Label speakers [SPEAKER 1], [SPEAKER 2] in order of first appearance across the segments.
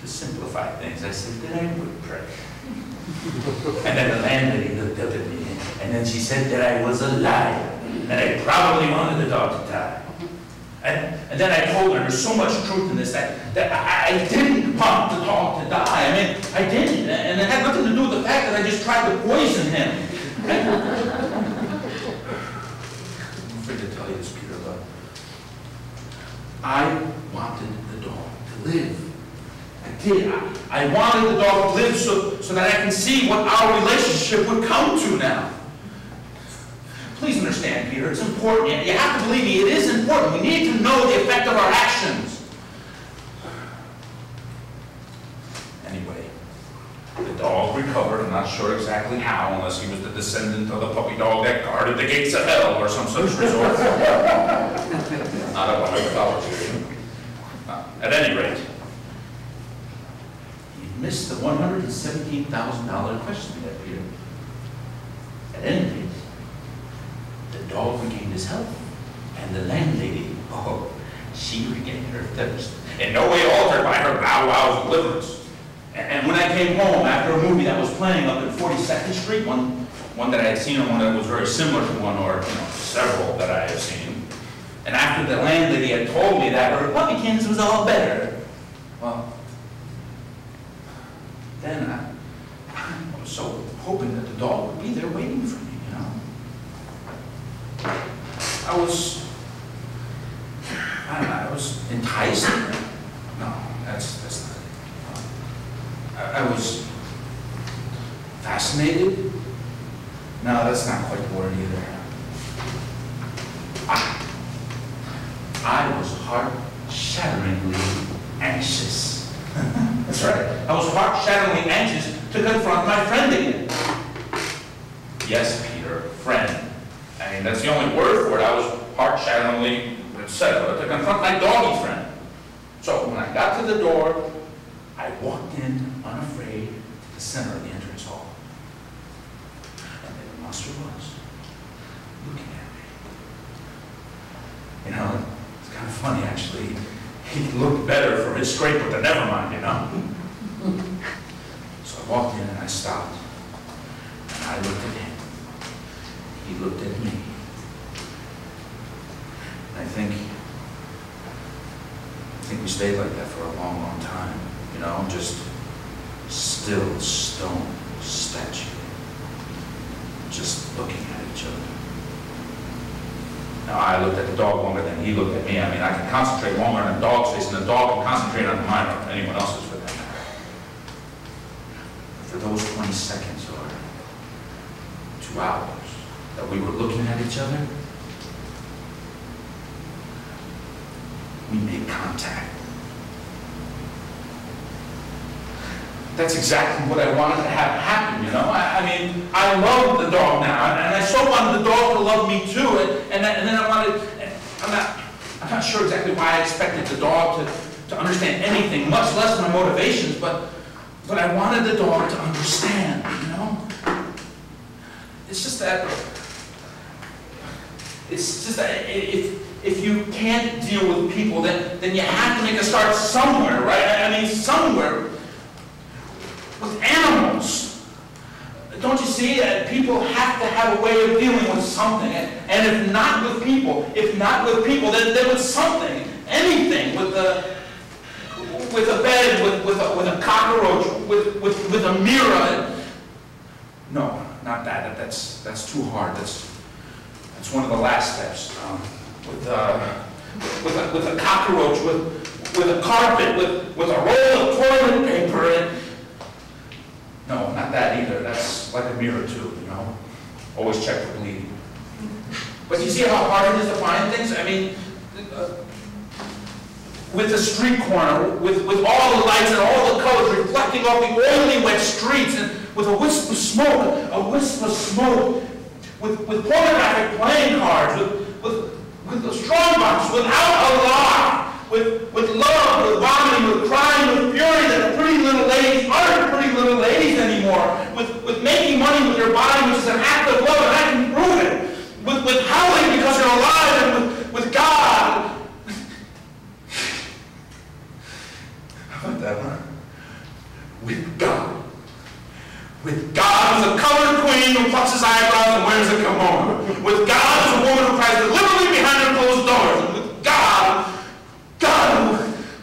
[SPEAKER 1] to simplify things, I said that I would pray. And then the landlady looked up at me, and then she said that I was a liar, and I probably wanted the dog to die. And then I told her there's so much truth in this that I didn't want the dog to die. I mean, I didn't. And it had nothing to do with the fact that I just tried to poison him. I'm afraid to tell you this, Peter, but I wanted the dog to live. I did. I wanted the dog to live so that I can see what our relationship would come to now. Please understand, Peter, it's important. You have to believe me, it is important. We need to know the effect of our actions. Anyway, the dog recovered. I'm not sure exactly how, unless he was the descendant of the puppy dog that guarded the gates of hell or some such resort. Not a Bible mythology. At any rate, you missed the $117,000 question there, Peter. At any rate, the dog regained his health, and the landlady, oh, she regained her thirst, in no way altered by her bow wow's deliverance. And when I came home after a movie that was playing up at 42nd Street, one that I had seen and one that was very similar to one or several that I have seen, and after the landlady had told me that her puppykins was all better, well, then I was so hoping that the dog would be there waiting for me. I don't know, I was enticed. No, that's not it. I was fascinated. No, that's not quite the word either. I was heart-shatteringly anxious. That's right. I was heart-shatteringly anxious to confront my friend again. Yes, Peter, friend. I mean, that's the only word for it. I was heart-shatteringly, etc., to confront my doggy friend. So when I got to the door, I walked in, unafraid, to the center of the entrance hall. And there the monster was, looking at me. You know, it's kind of funny, actually. He looked better for his scrape, but never mind, you know. So I walked in and I stopped. And I looked at him. He looked at me. I think we stayed like that for a long, long time. You know, just still stone statue. Just looking at each other. Now, I looked at the dog longer than he looked at me. I mean, I can concentrate longer on a dog's face than a dog can concentrate on mine or anyone else's for that matter. For those 20 seconds or 2 hours, that we were looking at each other, we made contact. That's exactly what I wanted to have happen, you know? I mean, I love the dog now, and I so wanted the dog to love me too, and then I wanted, I'm not sure exactly why I expected the dog to understand anything, much less my motivations, but I wanted the dog to understand, you know? It's just that if you can't deal with people, then you have to make a start somewhere, right? I mean, somewhere. With animals. Don't you see that people have to have a way of dealing with something? And if not with people, then with something, anything, with a bed, with a cockroach, with a mirror. No, not that. That's too hard. That's one of the last steps. With a cockroach, with a carpet, with a roll of toilet paper, and no, not that either. That's like a mirror too, you know. Always check for bleeding. But you see how hard it is to find things? I mean, with the street corner, with all the lights and all the colors reflecting off the oily, wet streets, and with a wisp of smoke, with pornographic playing cards, with a strongbox, without a lock, with love, with vomiting, with crying, with fury that the pretty little ladies aren't pretty little ladies anymore, with making money with your body, which is an act of love, and I can prove it, with howling because you're alive, and with God. How about that, huh? with God. With God as a colored queen who plucks his eyebrows and wears a kimono. With God as a woman who cries deliberately behind her closed doors. And with God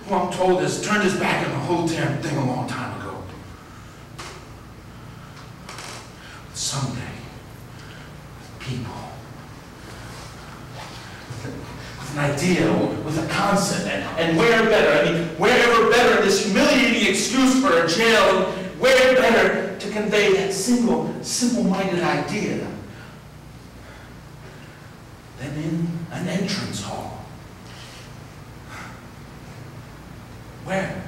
[SPEAKER 1] who I'm told has turned his back on the whole damn thing a long time ago. But someday, people, with an idea, with a concept, and where better? I mean, wherever better, this humiliating excuse for a jail, where better to convey that simple-minded idea than in an entrance hall? Where?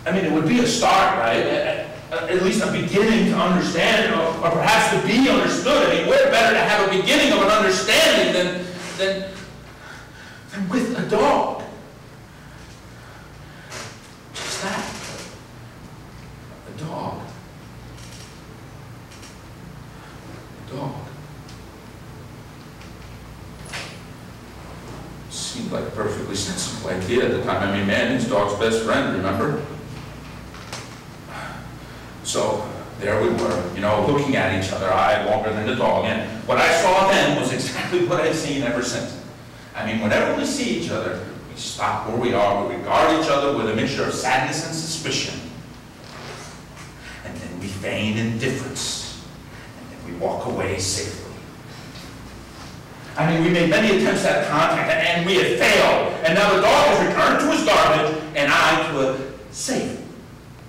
[SPEAKER 1] I mean, it would be a start, right? At least a beginning to understand, or perhaps to be understood. I mean, where better to have a beginning of an understanding than with a dog? Just that. A dog. A dog. Seemed like a perfectly sensible idea at the time. I mean, man, his dog's best friend, remember? So there we were, you know, looking at each other, I longer than the dog, and what I saw then was exactly what I've seen ever since. I mean, whenever we see each other, we stop where we are, we regard each other with a mixture of sadness and suspicion. And then we feign indifference, and then we walk away safely. I mean, we made many attempts at contact, and we had failed. And now the dog has returned to his garbage, and I to a safe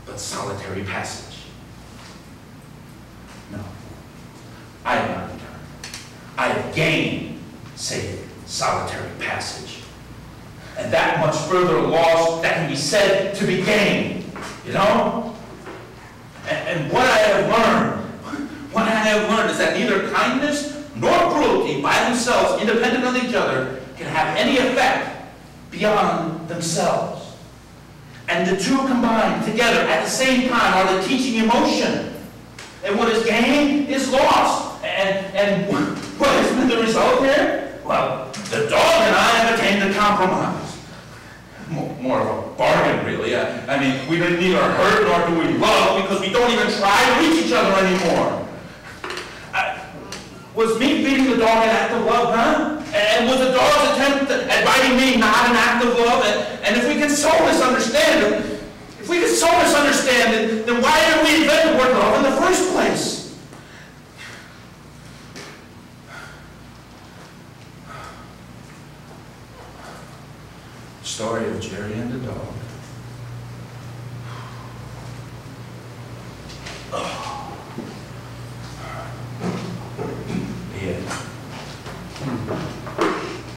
[SPEAKER 1] but solitary passage. No, I have not returned. I have gained safe, solitary passage. And that much further loss that can be said to be gained, you know? And what I have learned is that neither kindness nor cruelty by themselves, independent of each other, can have any effect beyond themselves. And the two combined together at the same time are the teaching emotion. And what is gained is lost. And what has been the result here? Well, the dog and I have attained a compromise. More of a bargain, really. I mean, we neither hurt nor do we love because we don't even try to reach each other anymore. Was me feeding the dog an act of love, huh? And was the dog's attempt at biting me not an act of love? And if we can so misunderstand it, then why did we invent the word love in the first place? Story of Jerry and the dog. Oh. Yeah.